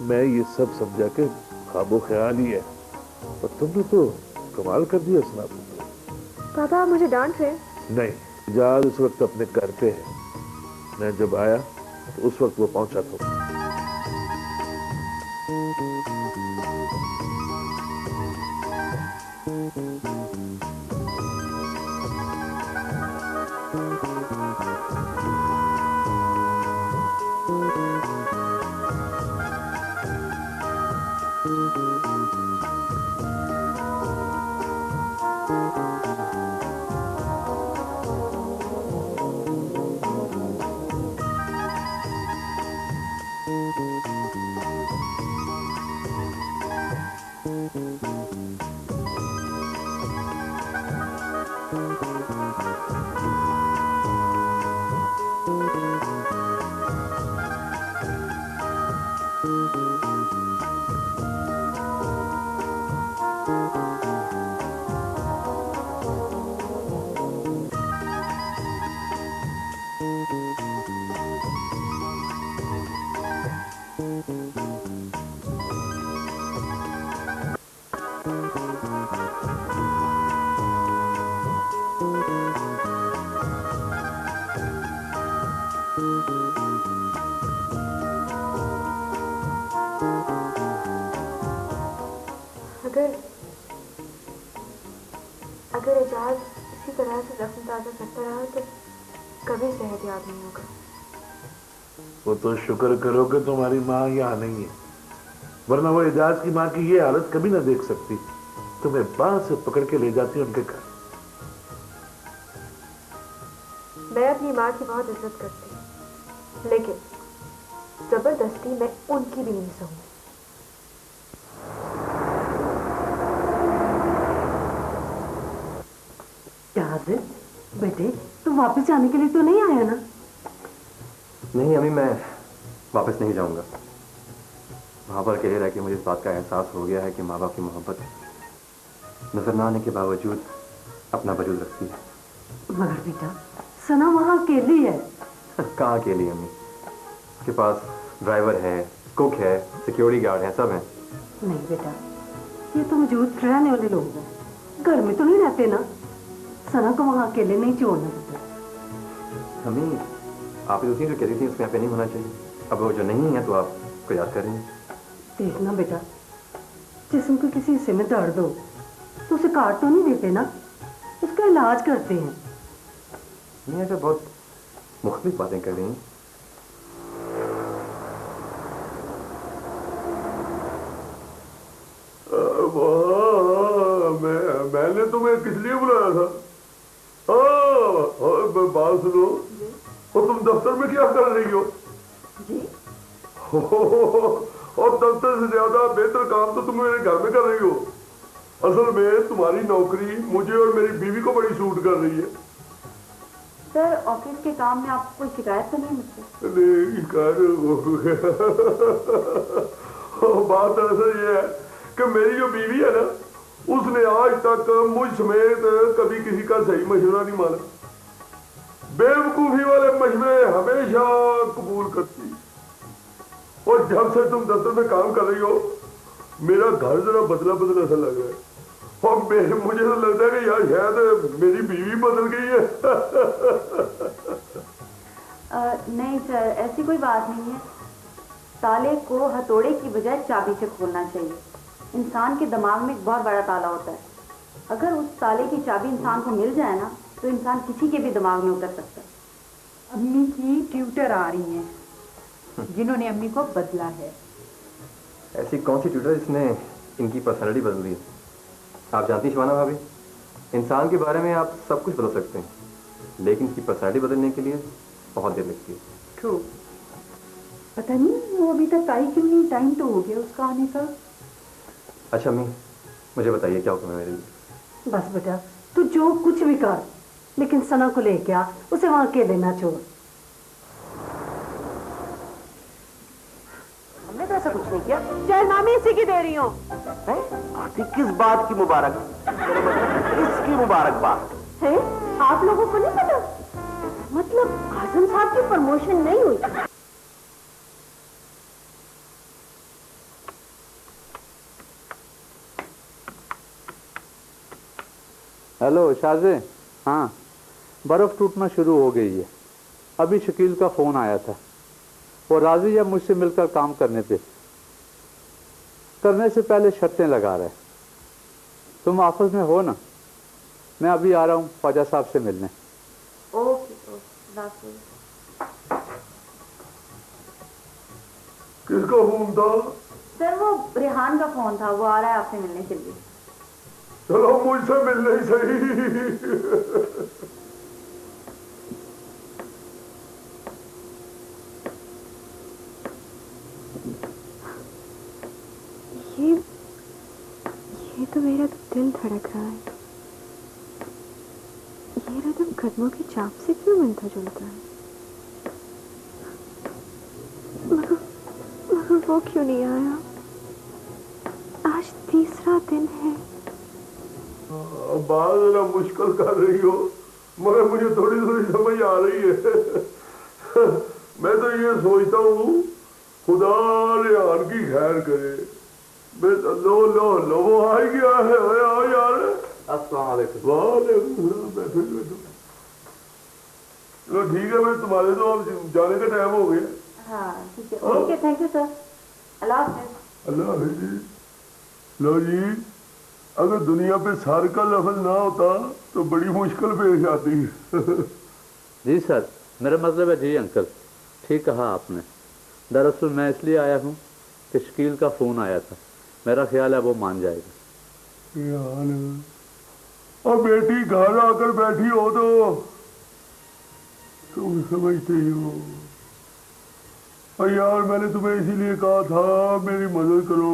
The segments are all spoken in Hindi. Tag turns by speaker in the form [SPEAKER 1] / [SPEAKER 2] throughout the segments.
[SPEAKER 1] मैं ये सब समझा के ख्वाबो ख्याल ही है, और तुमने तो कमाल कर दिया सना।
[SPEAKER 2] पापा मुझे डांट रहे?
[SPEAKER 1] नहीं, जहाज उस वक्त अपने घर पे है। मैं जब आया तो उस वक्त वो पहुंचा था।
[SPEAKER 2] अगर एजाज इसी तरह से रस्म ताज़ा करता रहा तो कभी सेहत याद नहीं होगा।
[SPEAKER 1] वो तो शुक्र करो कि तुम्हारी माँ यहाँ नहीं है, वरना वो एजाज की माँ की ये हालत कभी ना देख सकती। तुम्हें बांह से पकड़ के ले जाती उनके घर।
[SPEAKER 2] मैं अपनी माँ की बहुत इज्जत करती हूँ, लेकिन जबरदस्ती मैं उनकी भी नहीं सहूंगी।
[SPEAKER 3] बेटे तुम वापस जाने के लिए तो नहीं आया ना?
[SPEAKER 4] नहीं अम्मी, मैं वापस नहीं जाऊंगा। वहां पर अकेले रह के मुझे इस बात का एहसास हो गया है कि माँ बाप की मोहब्बत नजर न आने के बावजूद अपना वजूद रखती है।
[SPEAKER 3] मगर बेटा सना वहाँ अकेली है।
[SPEAKER 4] कहाँ अकेली अम्मी? उसके पास ड्राइवर है, कुक है, सिक्योरिटी गार्ड है, सब है।
[SPEAKER 3] नहीं बेटा, ये तो मौजूद रहने वाले लोग हैं, घर में तो नहीं रहते ना। सना को वहाँ अकेले नहीं छोड़ना बेटा।
[SPEAKER 4] अम्मी आप ही तो थी जो कहती थी उसमें यहाँ पे नहीं होना चाहिए। अब वो जो नहीं है तो आप को याद कर रही हैं।
[SPEAKER 3] देखना बेटा, जिस्म को किसी हिस्से में दर्द हो तो उसे काट तो नहीं देते ना, उसका इलाज करते हैं।
[SPEAKER 4] नहीं ऐसा बहुत मुख्तलिफ बातें कर रही हैं।
[SPEAKER 5] मैंने तुम्हें किस लिए बुलाया था? बात सुनो, और तुम दफ्तर में क्या कर रही हो?
[SPEAKER 3] जी?
[SPEAKER 5] और दफ्तर से ज्यादा बेहतर काम तो तुम मेरे घर में कर रही हो। असल में तुम्हारी नौकरी मुझे और मेरी बीवी को बड़ी सूट कर रही है।
[SPEAKER 2] सर ऑफिस के काम में आपको कोई शिकायत तो नहीं मुझसे?
[SPEAKER 5] नहीं बात ऐसा ये है कि मेरी जो बीवी है ना, उसने आज तक मुझ समेत कभी किसी का सही मशवरा नहीं माना। बेवकूफी वाले मशवरे हमेशा कबूल करती। और जब से तुम दफ्तर में काम कर रही हो, मेरा घर जरा बदला बदला सा लग रहा है। और मुझे तो लगता है कि यार शायद मेरी बीवी बदल गई है।
[SPEAKER 2] नहीं सर, ऐसी कोई बात नहीं है। ताले को हथौड़े की बजाय चाबी से खोलना चाहिए। इंसान के दिमाग में एक बहुत बड़ा ताला होता है। अगर उस ताले की चाबी इंसान को मिल जाए ना, तो इंसान किसी के भी दिमाग में उतर सकता है।
[SPEAKER 6] अम्मी की ट्यूटर आ रही हैं जिन्होंने अम्मी को बदला है।
[SPEAKER 4] ऐसी कौन सी ट्यूटर जिसने इनकी पर्सनैलिटी बदल दी? आप जानती शिवाना भाभी, इंसान के बारे में आप सब कुछ बदल सकते हैं, लेकिन इसकी पर्सनैलिटी बदलने के लिए बहुत देर लगती है।
[SPEAKER 6] ट्रू। पता नहीं वो अभी तक आई क्यों नहीं? टाइम तो हो गया उसका आने का।
[SPEAKER 4] अच्छा अम्मी, मुझे बताइए क्या हुक्म है मेरे लिए?
[SPEAKER 3] बस बेटा तू जो कुछ भी कर, लेकिन सना को लेके आ, उसे वहां अकेले ना छोड़।
[SPEAKER 7] हमने तो ऐसा कुछ नहीं किया।
[SPEAKER 3] जयनामी इसी की दे रही हूँ।
[SPEAKER 7] आती किस बात की मुबारक? इसकी मुबारकबाद
[SPEAKER 3] है? आप लोगों को नहीं पता? मतलब आजम साहब की प्रमोशन नहीं हुई?
[SPEAKER 8] हेलो शाहजे, हाँ बर्फ़ टूटना शुरू हो गई है। अभी शकील का फ़ोन आया था, वो राजी है मुझसे मिलकर काम करने पे। करने से पहले शर्तें लगा रहे। तुम ऑफिस में हो ना? मैं अभी आ रहा हूँ ख्वाजा साहब से मिलने।
[SPEAKER 2] Okay okay.
[SPEAKER 5] किसका फोन था?
[SPEAKER 2] सर वो रेहान का फोन था, वो आ रहा है आपसे मिलने के लिए।
[SPEAKER 5] चलो मुझसे मिलने ही सही।
[SPEAKER 9] ये तो मेरा दिल धड़क रहा है। ये रदम कदमों की चाप से क्यों मिलता जुलता है? मगर वो क्यों नहीं आया? आज तीसरा दिन है।
[SPEAKER 5] बात जरा मुश्किल कर रही हो, मगर मुझे थोड़ी थोड़ी समझ आ रही है। मैं तो ये सोचता हूँ खुदा रेहान की खैर करे। लो वो आ ही गया है। आओ यार।
[SPEAKER 8] अस्सलाम वालेकुम।
[SPEAKER 5] वालेकुम। बैठो बैठो। चलो ठीक है, मैं तुम्हारे तो अब जाने का टाइम हो गया।
[SPEAKER 2] हाँ ठीक है। Okay thank you sir. अल्लाह हाफिज़।
[SPEAKER 5] अल्लाह हाफिज़। लो जी, अगर दुनिया पे सर का लफ्ज ना होता तो बड़ी मुश्किल पेश आती है।
[SPEAKER 8] जी सर, मेरा मतलब है जी अंकल, ठीक कहा आपने। दरअसल मैं इसलिए आया हूँ कि शकील का फ़ोन आया था, मेरा ख्याल है वो मान जाएगा।
[SPEAKER 5] यार और बेटी घर आकर बैठी हो तो तुम समझते ही हो। और यार मैंने तुम्हें इसीलिए कहा था मेरी मदद करो।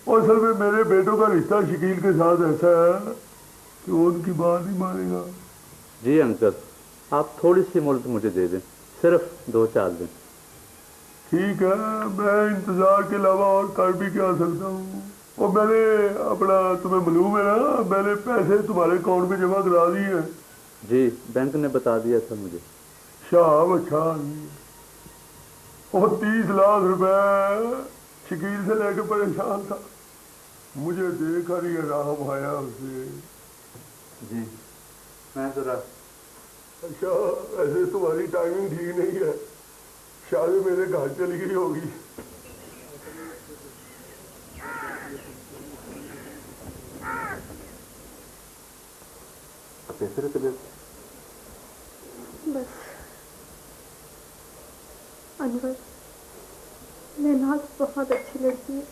[SPEAKER 5] और असल में मेरे बेटों का रिश्ता शकील के साथ ऐसा है कि वो उनकी बात नहीं मानेगा।
[SPEAKER 8] जी अंकल, आप थोड़ी सी मोहलत मुझे दे दें, सिर्फ 2-4 दिन।
[SPEAKER 5] ठीक है, मैं इंतजार के अलावा और कर भी क्या सकता हूँ। और मैंने अपना, तुम्हें मालूम है ना, मैंने पैसे तुम्हारे अकाउंट में जमा करा दिए हैं।
[SPEAKER 8] जी बैंक ने बता दिया था मुझे।
[SPEAKER 5] शाह अच्छा। और 30 लाख रुपए शकील से लेके परेशान था, मुझे देखकर ही आराम आया उसे।
[SPEAKER 8] जी मैं ज़रा।
[SPEAKER 5] अच्छा ऐसे तुम्हारी टाइमिंग ठीक नहीं है, शायद मेरे घर चली गई होगी।
[SPEAKER 4] कैसे रहे तबीयत?
[SPEAKER 9] बस अनवर, नैनाज बहुत अच्छी लड़की है,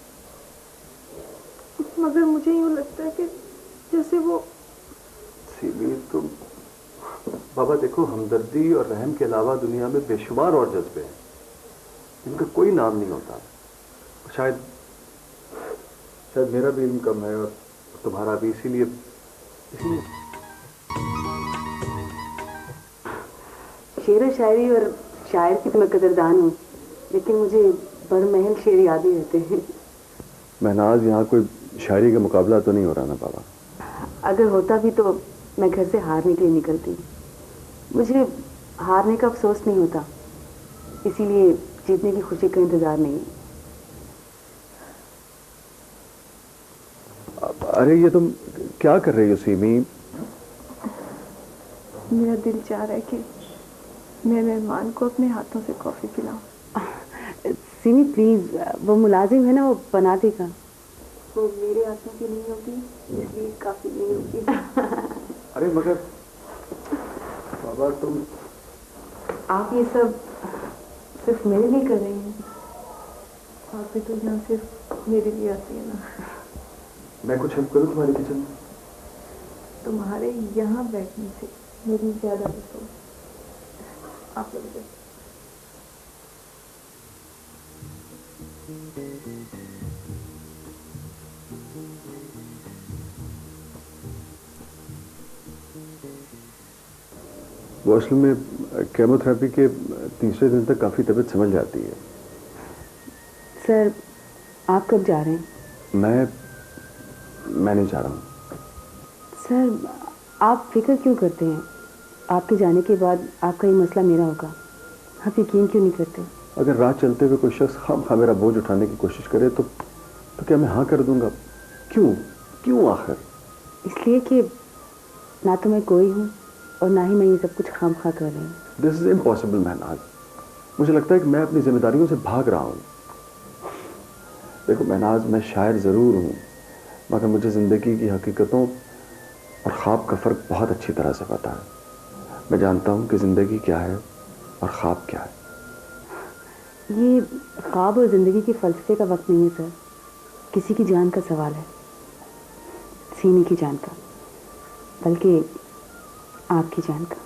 [SPEAKER 9] मगर मुझे यूँ लगता है कि जैसे वो।
[SPEAKER 4] सीमी तुम, बाबा देखो, हमदर्दी और रहम के अलावा दुनिया में बेशुमार और जज्बे हैं, इनका कोई नाम नहीं होता। शायद मेरा भी इल्म कम है और तुम्हारा भी, इसीलिए
[SPEAKER 3] शेर व शायरी और शायर की तो मैं कदरदान हूँ, लेकिन मुझे बड़महल शेर याद ही रहते हैं।
[SPEAKER 4] महनाज, यहाँ कोई शायरी का मुकाबला तो नहीं हो रहा ना बाबा?
[SPEAKER 3] अगर होता भी तो मैं घर से हारने के लिए निकलती। मुझे हारने का अफसोस नहीं होता, इसीलिए जीतने की खुशी का इंतजार नहीं है।
[SPEAKER 4] अरे ये तुम क्या कर रही हो सीमी?
[SPEAKER 9] मेरा दिल चाह रहा है कि मैं मेहमान को अपने हाथों से कॉफ़ी पिलाऊं।
[SPEAKER 3] सीमी प्लीज, वो मुलाजिम है ना, वो बना देगा। वो मेरे हाथों की नहीं होगी, इसलिए काफी नहीं होगी।
[SPEAKER 4] अरे मगर बाबा तुम,
[SPEAKER 3] आप ये सब सिर्फ मेरे लिए कर रही हैं? आप भी तो यहाँ सिर्फ मेरे लिए आती है ना।
[SPEAKER 4] मैं कुछ हेल्प करूँ तुम्हारे किचन में?
[SPEAKER 9] तुम्हारे यहाँ बैठने से मेरी ज्यादा पसंद। आप लोग देखो।
[SPEAKER 4] वो असल में केमोथेरेपी के तीसरे दिन तक काफ़ी तबीयत समझ जाती है।
[SPEAKER 3] सर आप कब जा रहे हैं?
[SPEAKER 4] मैं नहीं जा रहा हूँ।
[SPEAKER 3] सर आप फिक्र क्यों करते हैं? आपके जाने के बाद आपका ये मसला मेरा होगा, आप यकीन क्यों नहीं करते?
[SPEAKER 4] अगर राह चलते हुए कोई शख्स हाँ मेरा बोझ उठाने की कोशिश करे तो क्या मैं हाँ कर दूंगा? क्यों आखिर
[SPEAKER 3] इसलिए कि ना तो मैं कोई हूँ और ना ही मैं ये सब कुछ खामखा कर रही हूँ।
[SPEAKER 4] This is impossible Mehnaz. मुझे लगता है कि मैं अपनी जिम्मेदारियों से भाग रहा हूँ। देखो महनाज, मैं शायर ज़रूर हूँ, मगर मुझे ज़िंदगी की हकीकतों और ख्वाब का फ़र्क बहुत अच्छी तरह से पता है। मैं जानता हूँ कि ज़िंदगी क्या है और ख्वाब क्या है।
[SPEAKER 3] ये ख्वाब और ज़िंदगी के फ़लसफ़े का वक्त नहीं है सर, किसी की जान का सवाल है, सीने की जान का, बल्कि आपकी जान का।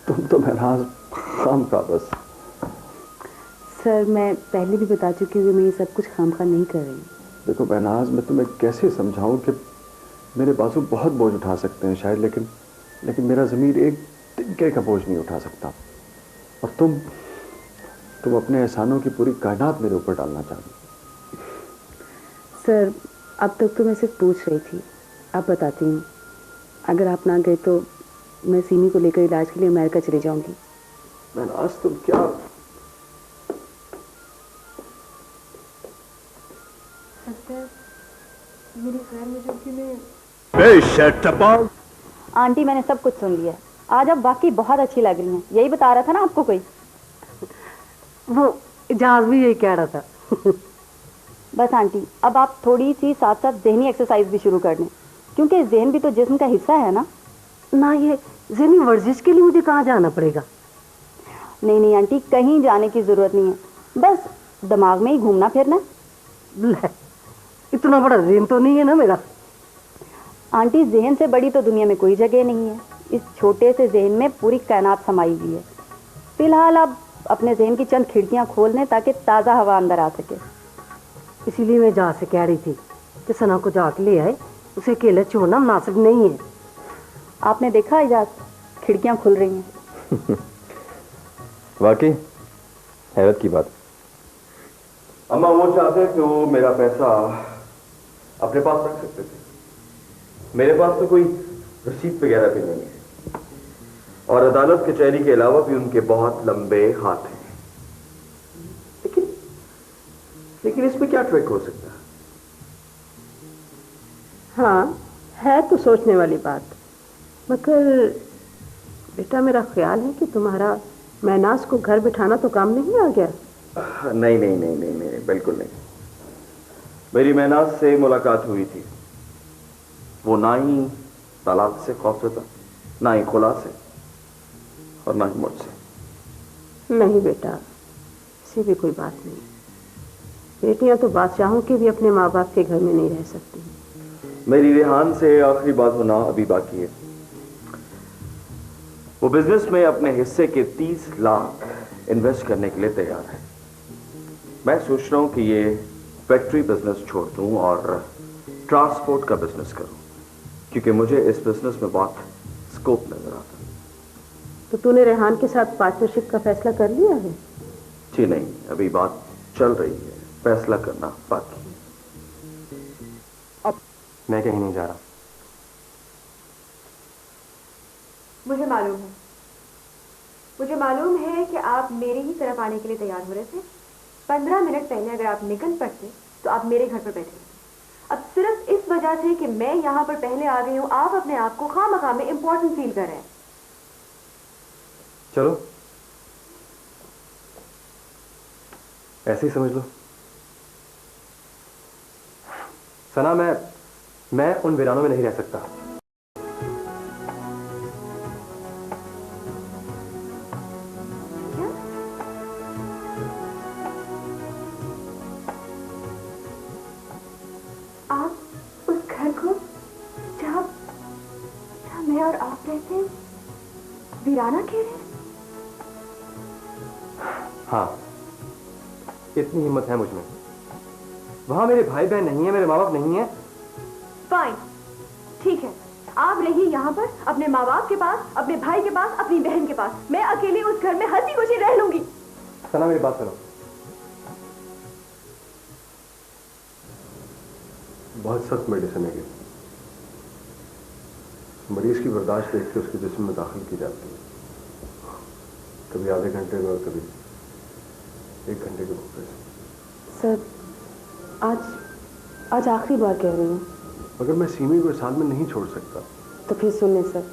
[SPEAKER 4] तुम तो महनाज खामखा बस।
[SPEAKER 3] सर मैं पहले भी बता चुकी हूँ कि मैं ये सब कुछ खामखा नहीं कर रही हूँ।
[SPEAKER 4] देखो महनाज, मैं तुम्हें कैसे समझाऊं कि मेरे बाजू बहुत बोझ उठा सकते हैं शायद, लेकिन मेरा ज़मीर एक तिनके का बोझ नहीं उठा सकता। और तुम अपने एहसानों की पूरी कायनात मेरे ऊपर डालना चाहती।
[SPEAKER 3] सर अब तक तो मैं सिर्फ पूछ रही थी, अब बताती हूँ। अगर आप ना गए तो मैं सीमी को लेकर इलाज के लिए अमेरिका चली जाऊंगी।
[SPEAKER 4] महनाज तुम क्या?
[SPEAKER 2] मेरी खैर मुझे में
[SPEAKER 10] आंटी मैंने सब कुछ सुन लिया। आज आप वाकई बहुत अच्छी लग रही हैं, यही बता रहा था ना आपको कोई?
[SPEAKER 11] वो जहाज भी यही कह रहा था।
[SPEAKER 10] बस आंटी अब आप थोड़ी सी साथ साथ ज़हनी एक्सरसाइज भी शुरू कर दें, क्योंकि ज़हन भी तो जिस्म का हिस्सा है ना।
[SPEAKER 11] ना ये ज़हनी वर्जिश के लिए मुझे कहाँ जाना पड़ेगा?
[SPEAKER 10] नहीं नहीं आंटी, कहीं जाने की ज़रूरत नहीं है, बस दिमाग में ही घूमना फिरना।
[SPEAKER 11] इतना बड़ा ज़हन तो नहीं है ना मेरा।
[SPEAKER 10] आंटी ज़हन से बड़ी तो दुनिया में कोई जगह नहीं है, इस छोटे से ज़हन में पूरी कायनात समाई हुई है। फिलहाल आप अपने ज़हन की चंद खिड़कियां खोल दें ताकि ताज़ा हवा अंदर आ सके।
[SPEAKER 11] इसीलिए मैं जहाँ से कह रही थी कि सना को जाके ले आए, उसे अकेले छोड़ना मुनासिब नहीं है।
[SPEAKER 10] आपने देखा इजाज, खिड़कियां खुल रही हैं।
[SPEAKER 4] वाकई हैरत की बात। अम्मा वो चाहते कि वो मेरा पैसा अपने पास रख सकते थे। मेरे पास तो कोई रसीद वगैरह भी नहीं है, और अदालत कचहरी के अलावा भी उनके बहुत लंबे हाथ हैं। लेकिन इसमें क्या ट्रिक हो सकता है?
[SPEAKER 11] हाँ है तो सोचने वाली बात, मगर बेटा मेरा ख्याल है कि तुम्हारा महनाज को घर बिठाना तो काम नहीं आ गया।
[SPEAKER 4] नहीं नहीं नहीं नहीं नहीं, बिल्कुल नहीं। मेरी महनाज से मुलाकात हुई थी, वो ना ही तलाक से खौफजदा, ना ही खुला से, और ना ही मुझसे।
[SPEAKER 11] नहीं बेटा, ऐसी भी कोई बात नहीं। बेटियां तो बादशाहों के भी अपने माँ बाप के घर में नहीं रह सकती।
[SPEAKER 4] मेरी रेहान से आखिरी बात होना अभी बाकी है। वो बिजनेस में अपने हिस्से के 30 लाख इन्वेस्ट करने के लिए तैयार है। मैं सोच रहा हूं कि ये फैक्ट्री बिजनेस छोड़ दूं और ट्रांसपोर्ट का बिजनेस करूं, क्योंकि मुझे इस बिजनेस में बहुत स्कोप नजर आता है।
[SPEAKER 11] तो तूने रेहान के साथ पार्टनरशिप का फैसला कर लिया है?
[SPEAKER 4] जी नहीं, अभी बात चल रही है, फैसला करना बाकी है। अब मैं कहीं नहीं जा रहा।
[SPEAKER 2] मुझे मालूम है कि आप मेरे ही तरफ आने के लिए तैयार हो रहे थे। 15 मिनट पहले अगर आप निकल पड़ते तो आप मेरे घर पर बैठे। अब सिर्फ इस वजह से कि मैं यहाँ पर पहले आ गई हूँ, आप अपने आप को खामखा में इंपॉर्टेंट फील कर रहे हैं।
[SPEAKER 4] चलो ऐसे ही समझ लो। सना, मैं उन वीरानों में नहीं रह सकता।
[SPEAKER 2] क्या? आप उस घर को जहाँ मैं और आप रहते हैं वीराना कह रहे हैं?
[SPEAKER 4] हाँ, इतनी हिम्मत है मुझ में। वहां मेरे भाई बहन नहीं है, मेरे माँ बाप नहीं है।
[SPEAKER 2] फाइन, ठीक है, आप रहिए यहाँ पर अपने माँ बाप के पास, अपने भाई के पास, अपनी बहन के पास। मैं अकेली उस घर में हंसी खुशी रह लूंगी।
[SPEAKER 4] सना मेरी बात सुनो।
[SPEAKER 5] बहुत सख्त मेडिसिन है ये। मरीज की बर्दाश्त देख के उसके जिस्म में दाखिल की जाती है, कभी आधे घंटे में और कभी 1 घंटे के वक्त से।
[SPEAKER 3] सर आज आखिरी बार कह रही हूँ,
[SPEAKER 5] मगर मैं सीमी को इस हाल में नहीं छोड़ सकता।
[SPEAKER 3] तो फिर सुन ले सर,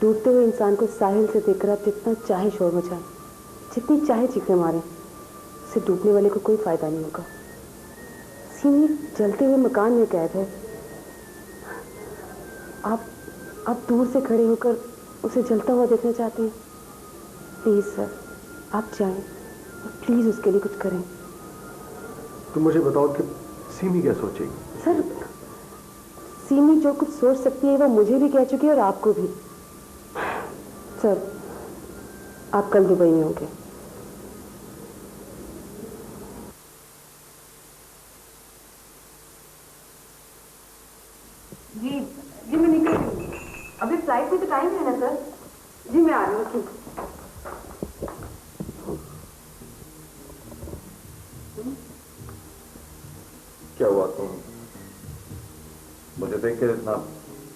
[SPEAKER 3] डूबते हुए इंसान को साहिल से देखकर आप जितना चाहे शोर मचाएं, जितनी चाहे चीखें मारें, उससे डूबने वाले को कोई फायदा नहीं होगा। सीमी जलते हुए मकान में कैद है। आप दूर से खड़े होकर उसे जलता हुआ देखना चाहते हैं? प्लीज सर, आप जाएं और प्लीज उसके लिए कुछ करें।
[SPEAKER 5] तुम मुझे बताओ कि सीमी क्या सोचेगी?
[SPEAKER 3] सर, सीमी जो कुछ सोच सकती है वो मुझे भी कह चुकी है और आपको भी। सर, आप कल दुबई में होंगे।
[SPEAKER 2] जी मैं निकल रही हूँ। अभी फ्लाइट में तो टाइम है ना सर? जी मैं आ रही हूँ। ठीक।
[SPEAKER 4] क्या हुआ तुम मुझे देख कर इतना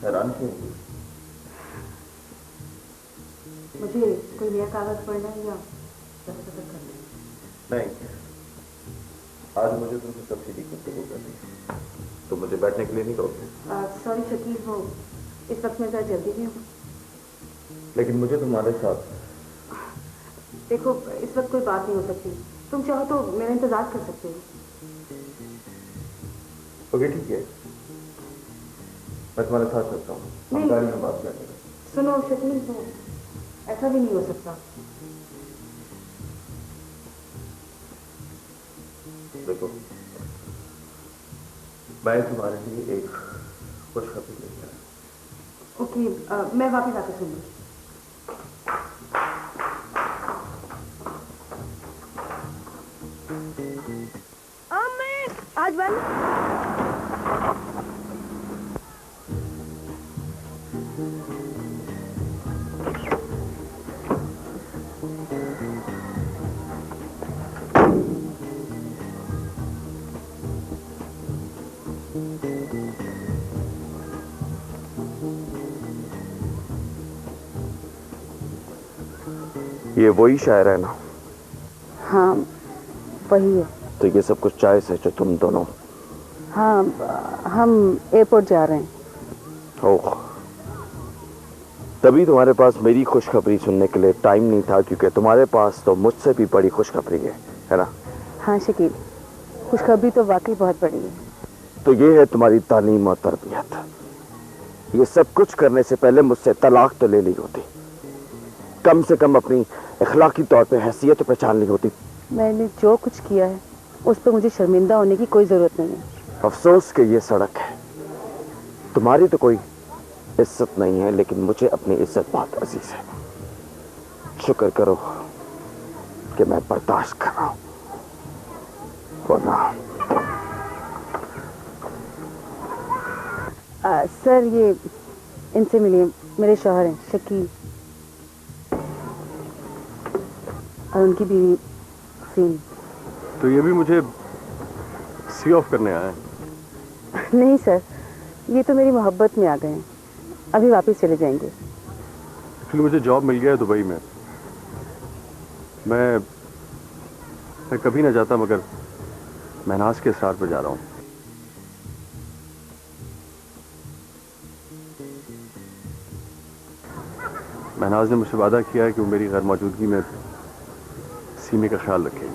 [SPEAKER 4] हैरान क्यों?
[SPEAKER 2] मुझे कोई नया कागज पढ़ना है या दस्तखत करना है?
[SPEAKER 4] नहीं, आज मुझे तुमसे सब सीधी गुफ्तगू करनी है। तो मुझे बैठने के लिए नहीं कहोगे?
[SPEAKER 2] सॉरी शकील, वो इस वक्त मैं जरा जल्दी में हूँ।
[SPEAKER 4] लेकिन मुझे तुम्हारे साथ।
[SPEAKER 2] देखो, इस वक्त कोई बात नहीं हो सकती। तुम चाहो तो मेरा इंतजार कर सकते हो।
[SPEAKER 4] ओके ठीक है, मैं तुम्हारे साथ चलता हूँ। हम गाड़ी में बात करेंगे।
[SPEAKER 2] सुनो शकील, तो ऐसा भी नहीं हो सकता।
[SPEAKER 4] देखो, मैं तुम्हारे लिए एक खुशखबरी लेकर आया।
[SPEAKER 2] ओके, मैं वापस आकर सुनूंगी।
[SPEAKER 9] आज बंद।
[SPEAKER 7] ये वही शायर है ना?
[SPEAKER 3] हाँ, वही है।
[SPEAKER 7] तो ये सब कुछ चाय से जो तुम दोनों?
[SPEAKER 3] हाँ, हम एयरपोर्ट जा रहे हैं।
[SPEAKER 7] ओह, तभी तुम्हारे पास मेरी खुशखबरी सुनने के लिए टाइम नहीं था, क्योंकि तुम्हारे पास तो मुझसे भी बड़ी खुशखबरी है ना?
[SPEAKER 3] हाँ शकील, खुशखबरी तो वाकई बहुत बड़ी है।
[SPEAKER 7] तो ये है तुम्हारी तालीम और तरबियत। ये सब कुछ करने से पहले मुझसे तलाक तो ले ली होती, कम से कम अपनी अखलाकी तौर पे हैसियत तो पहचान ली होती।
[SPEAKER 3] मैंने जो कुछ किया है उस पर मुझे शर्मिंदा होने की कोई जरूरत नहीं है।
[SPEAKER 7] अफसोस कि ये सड़क है, तुम्हारी तो कोई इज्जत नहीं है, लेकिन मुझे अपनी इज्जत बहुत अजीज है। शुक्र करो कि मैं बर्दाश्त कर रहा हूं, वरना।
[SPEAKER 3] सर, ये इनसे मिलिए, मेरे शौहर हैं शकील, और उनकी बीवी सीम।
[SPEAKER 5] तो ये भी मुझे सी ऑफ करने आया है?
[SPEAKER 3] नहीं सर, ये तो मेरी मोहब्बत में आ गए हैं, अभी वापस चले जाएंगे।
[SPEAKER 5] फिर मुझे जॉब मिल गया है दुबई में। मैं कभी ना जाता, मगर महनाज के इसरार पर जा रहा हूँ। महनाज ने मुझसे वादा किया है कि वो मेरी गैर मौजूदगी में सीमी का ख्याल रखेगी।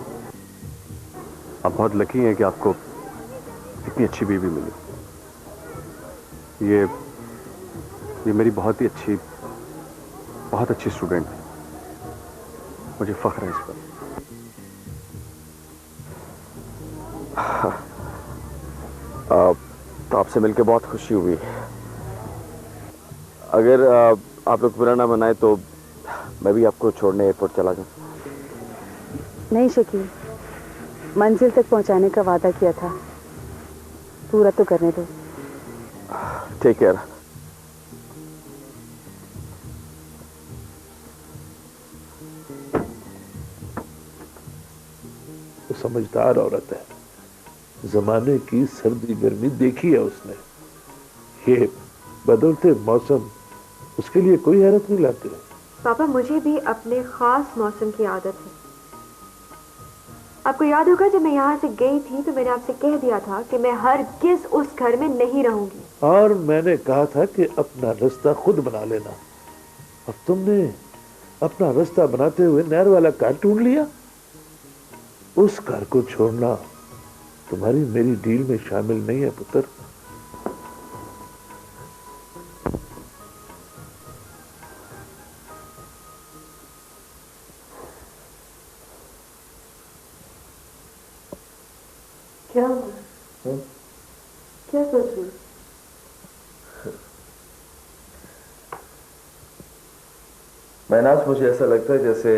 [SPEAKER 5] आप बहुत लकी हैं कि आपको इतनी अच्छी बीवी मिली। ये मेरी बहुत अच्छी स्टूडेंट है। मुझे फख्र है इस पर।
[SPEAKER 7] तो आपसे मिलकर बहुत खुशी हुई। अगर आप लोग बुरा ना मनाए तो मैं भी आपको छोड़ने एयरपोर्ट चला जाऊं।
[SPEAKER 3] नहीं शकील, मंजिल तक पहुंचाने का वादा किया था, पूरा तो करने दो।
[SPEAKER 7] ठीक है।
[SPEAKER 1] वो समझदार औरत है, जमाने की सर्दी गर्मी देखी है उसने। ये बदलते मौसम उसके लिए कोई हैरत नहीं लाते।
[SPEAKER 9] पापा, मुझे भी अपने खास मौसम की आदत है। आपको याद होगा जब मैं यहाँ से गई थी तो मैंने आपसे कह दिया था कि मैं हरगिज़ उस घर में नहीं रहूंगी।
[SPEAKER 1] और मैंने कहा था कि अपना रास्ता खुद बना लेना। अब तुमने अपना रास्ता बनाते हुए नहर वाला घर ढूंढ लिया। उस घर को छोड़ना तुम्हारी मेरी डील में शामिल नहीं है पुत्र।
[SPEAKER 9] क्या क्या सोच रही?
[SPEAKER 4] महनाज, मुझे ऐसा लगता है जैसे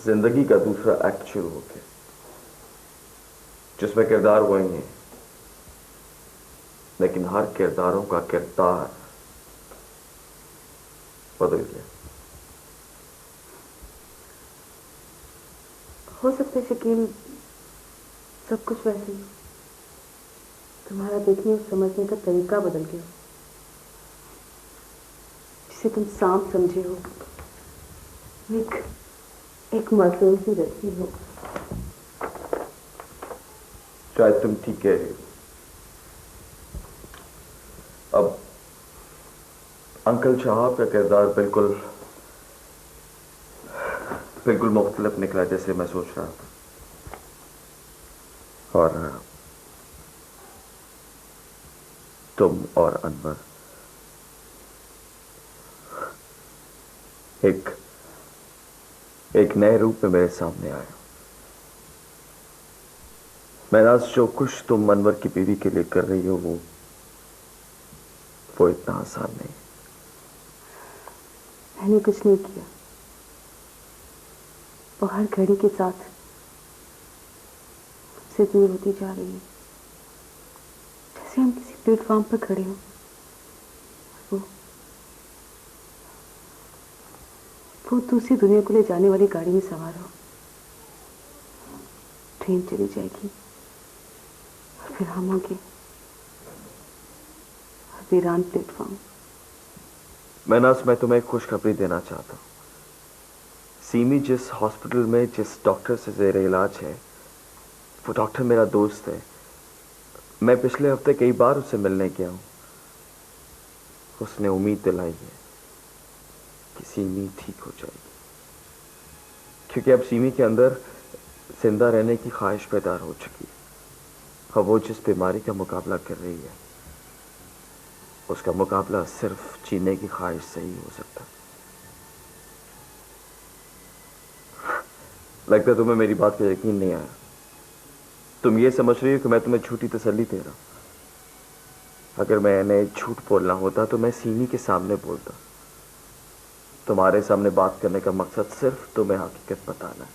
[SPEAKER 4] जिंदगी का दूसरा एक्ट शुरू हो गया, जिसमें किरदार वही है, लेकिन हर किरदारों का किरदार बदल गया।
[SPEAKER 9] हो सकता है शकील सब कुछ वैसे ही, तुम्हारा देखने और समझने का तरीका बदल गया। जिसे तुम सांप समझे हो एक मासूम सी रस्सी हो।
[SPEAKER 4] शायद तुम ठीक कह रही हो। अब अंकल शहाब का किरदार बिल्कुल मुख्तलिफ निकला जैसे मैं सोच रहा था। और तुम और अनवर एक नए रूप में मेरे सामने आए। महनाज, जो कुछ तुम अनवर की बीवी के लिए कर रही हो वो इतना आसान नहीं।
[SPEAKER 9] मैंने कुछ नहीं किया। वो हर घड़ी के साथ से दूर होती जा रही है, जैसे हम किसी प्लेटफॉर्म पर खड़े हों। वो दूसरी दुनिया को ले जाने वाली गाड़ी में सवार हो। ट्रेन चली जाएगी और फिर हम होंगे वीरान प्लेटफॉर्म।
[SPEAKER 4] महनाज, मैं तुम्हें एक खुशखबरी देना चाहता हूँ। सीमी जिस हॉस्पिटल में जिस डॉक्टर से ज़ेरे इलाज है, वो डॉक्टर मेरा दोस्त है। मैं पिछले हफ्ते कई बार उससे मिलने गया हूँ। उसने उम्मीद दिलाई है कि सीमी ठीक हो जाएगी, क्योंकि अब सीमी के अंदर जिंदा रहने की ख्वाहिश पैदा हो चुकी है। अब वो जिस बीमारी का मुकाबला कर रही है, उसका मुकाबला सिर्फ जीने की ख्वाहिश से ही हो सकता है। लगता है तुम्हें मेरी बात पे यकीन नहीं आया। तुम ये समझ रही हो कि मैं तुम्हें झूठी तसल्ली दे रहा हूं। अगर मैंने झूठ बोलना होता तो मैं सीमी के सामने बोलता। तुम्हारे सामने बात करने का मकसद सिर्फ तुम्हें हकीकत बताना है।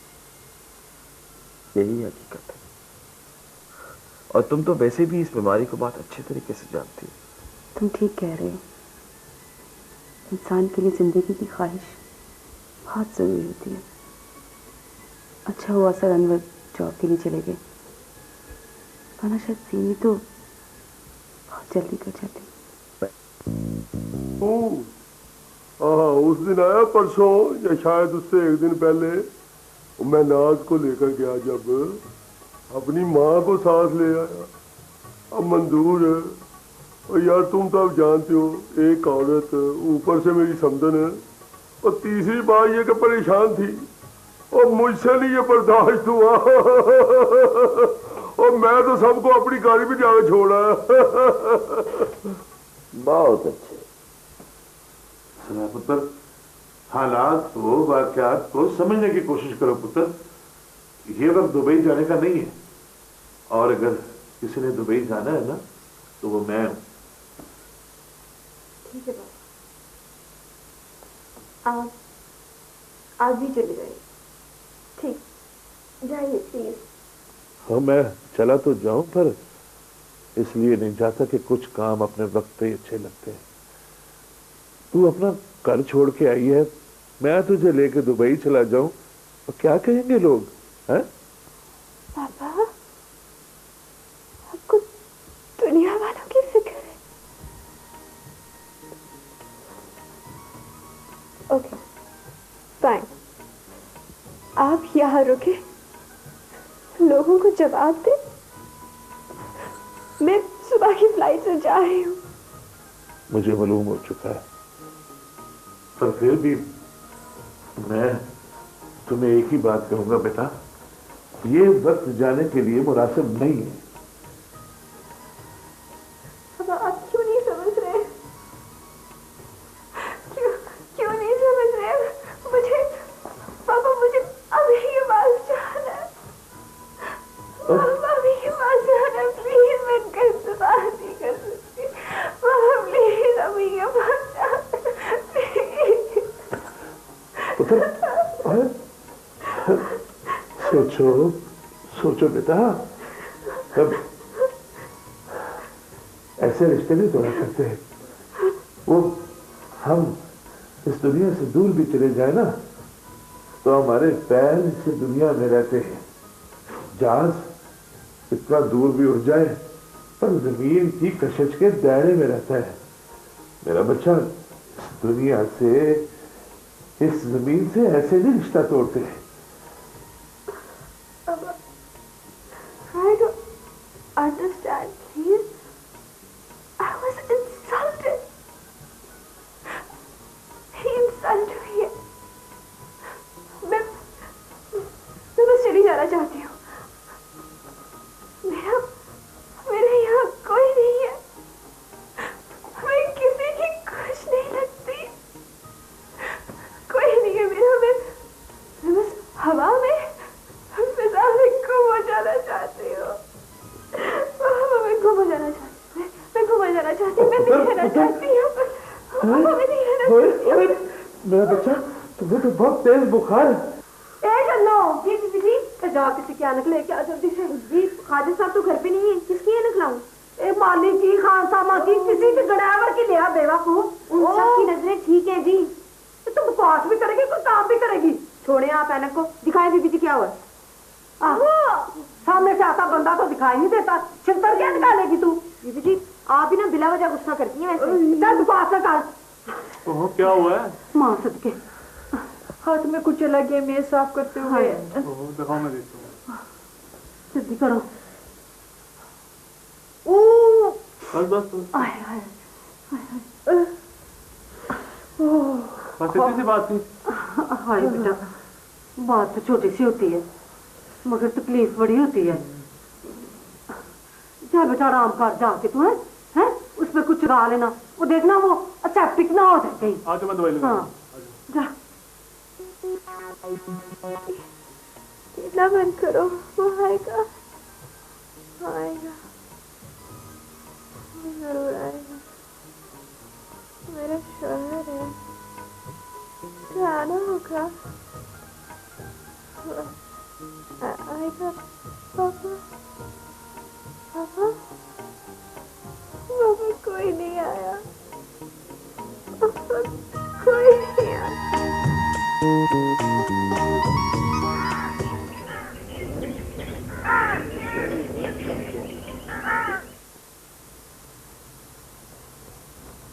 [SPEAKER 4] यही हकीकत है। और तुम तो वैसे भी इस बीमारी को बहुत अच्छे तरीके से जानती हो।
[SPEAKER 9] तुम ठीक कह रहे हो। इंसान के लिए जिंदगी की ख्वाहिश बहुत जरूरी होती है। अच्छा हुआ सर अनवर जॉब के लिए चले गए, वरना शायद सीमी तो बहुत जल्दी कर जाती।
[SPEAKER 5] उस दिन आया परसों या शायद उससे एक दिन पहले, मैं नाज को लेकर गया जब अपनी माँ को साथ ले आया। अब मंजूर है। और यार तुम तो अब जानते हो, एक औरत ऊपर से मेरी समदन है, और तीसरी बात ये कि परेशान थी और मुझसे नहीं ये बर्दाश्त हुआ। और मैं तो सबको अपनी गाड़ी में जाकर छोड़ा।
[SPEAKER 1] बहुत अच्छे सुना पुत्र। हालात को, वाकयात को समझने की कोशिश करो पुत्र। ये वक्त दुबई जाने का नहीं है, और अगर किसी ने दुबई जाना है ना तो वो मैं हूं।
[SPEAKER 9] ठीक है बाबा, आप भी चले जाइए। ठीक, जाइए प्लीज।
[SPEAKER 1] हाँ, मैं चला तो जाऊं, पर इसलिए नहीं चाहता कि कुछ काम अपने वक्त पे ही अच्छे लगते हैं। तू अपना घर छोड़ के आई है, मैं तुझे लेके दुबई चला जाऊं तो क्या कहेंगे लोग, हैं?
[SPEAKER 9] पापा, आपको दुनिया वालों की फिक्र है। Okay, fine. आप यहाँ रुके, लोगों को जवाब दे। मैं सुबह की फ्लाइट से जा रही हूँ।
[SPEAKER 1] मुझे मालूम हो चुका है, पर फिर भी मैं तुम्हें एक ही बात कहूंगा बेटा, ये वक्त जाने के लिए मुनासिब नहीं है।
[SPEAKER 9] अब आप क्यों नहीं समझ रहे? क्यों नहीं समझ रहे? मुझे पापा, मुझे अभी के पास जाना है। पापा, अभी के पास जाना है। प्लीज, मैं इनका इंतजार नहीं कर सकती। पापा प्लीज, अभी के पास जाना।
[SPEAKER 1] पुत्र, सोचो सोचो बेटा, कब ऐसे रिश्ते नहीं तोड़ा करते हैं। वो हम इस दुनिया से दूर भी चले जाए ना, तो हमारे पैर इस दुनिया में रहते हैं। जहाज इतना दूर भी उड़ जाए, पर जमीन की कशिश के दायरे में रहता है। मेरा बच्चा, इस दुनिया से, इस जमीन से ऐसे नहीं रिश्ता तोड़ते हैं।
[SPEAKER 9] I don't understand, please. I was insulted. He insulted me. मैं बस चली जाना चाहती हूँ। मेरा यहाँ कोई नहीं है। मैं किसी की कुछ नहीं लगती। कोई नहीं है मेरा। मैं बस हवा में, फिजा में गुम हो जाना चाहती हूँ। मैं गुम हो जाना चाहती हूँ। मैं गुम हो जाना चाहती हूँ। मैं नहीं रहना चाहती हूँ। मैं नहीं रहना चाहती हूँ।
[SPEAKER 1] मेरा बच्चा, तुम्हें तो बहुत तेज बुखार है।
[SPEAKER 11] चलो जी जी जी, जाओ किसी की अनक लेके आ जल्दी से। जी खादिर साहब तो घर पे नहीं है, किसकी अनक लाऊं? ए मालिक की, खान साहब की, किसी के गड़ावर की ले आ बेवकूफ। उन सबकी नजरें ठीक है जी। तुम बकवास भी करेगी, कोई काम भी करेगी। छोड़े आप ऐनक को, दिखाए बीबी जी क्या हुआ। सामने से आता बंदा तो दिखाई नहीं देता, छितर क्या निकालेगी तू? बीबी जी आप भी ना बिला वजह गुस्सा करती हैं वैसे। चल बकवास ना कर।
[SPEAKER 8] क्या हुआ है?
[SPEAKER 11] मां सदके
[SPEAKER 6] हाथ में कुछ लग गया मेज साफ करते हुए।
[SPEAKER 8] दिखाओ, मैं देखता हूँ।
[SPEAKER 11] जल्दी करो।
[SPEAKER 8] बस बस बस। बस इतनी सी बात थी।
[SPEAKER 11] हाय बेटा, बात तो छोटी सी होती है मगर तकलीफ बड़ी होती है। जा बेटा आराम कर जाके तू है उस पर कुछ लगा लेना। वो देखना वो सेप्टिक ना हो जाए कहीं।
[SPEAKER 8] आज मैं दवाई लगा।
[SPEAKER 11] हाँ जा।
[SPEAKER 9] इतना बंद करो, वो आएगा आएगा, जरूर आएगा। मेरा शोहर है, आना होगा। आएगा पापा। पापा पापा कोई नहीं आया। पापा कोई नहीं आया।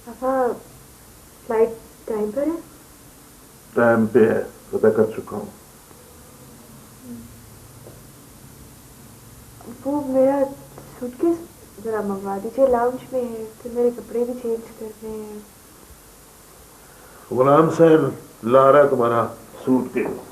[SPEAKER 11] पापा फ्लाइट टाइम पर है?
[SPEAKER 1] टाइम पे है, पता कर चुका हूँ।
[SPEAKER 9] वो मेरा सूटकेस जरा मंगवा दीजिए, लाउंज में है। फिर मेरे कपड़े भी चेंज करने हैं।
[SPEAKER 1] गुलाम साहब ला रहा है तुम्हारा सूटकेस।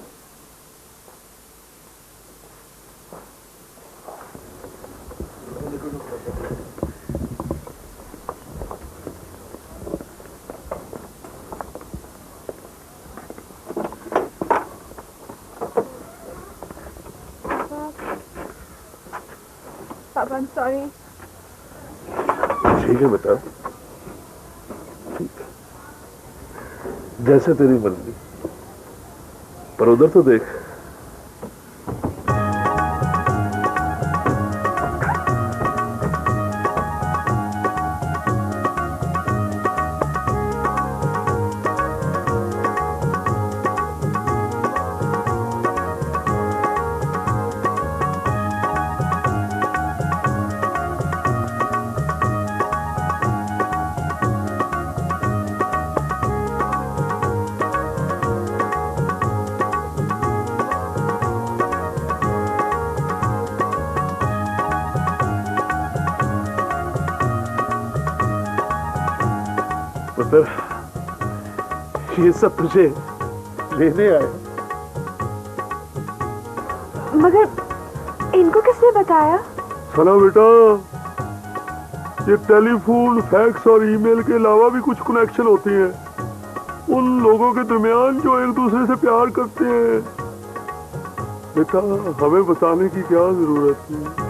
[SPEAKER 9] पापा I'm sorry।
[SPEAKER 1] ठीक है बेटा, ठीक है, जैसे तेरी मर्जी। पर उधर तो देख। पुत्र, ये सब तुझे लेने आए।
[SPEAKER 11] मगर इनको किसने बताया?
[SPEAKER 5] सना बेटा, ये टेलीफोन, फैक्स और ईमेल के अलावा भी कुछ कनेक्शन होती हैं उन लोगों के दरमियान जो एक दूसरे से प्यार करते हैं। बेटा, हमें बताने की क्या जरूरत है।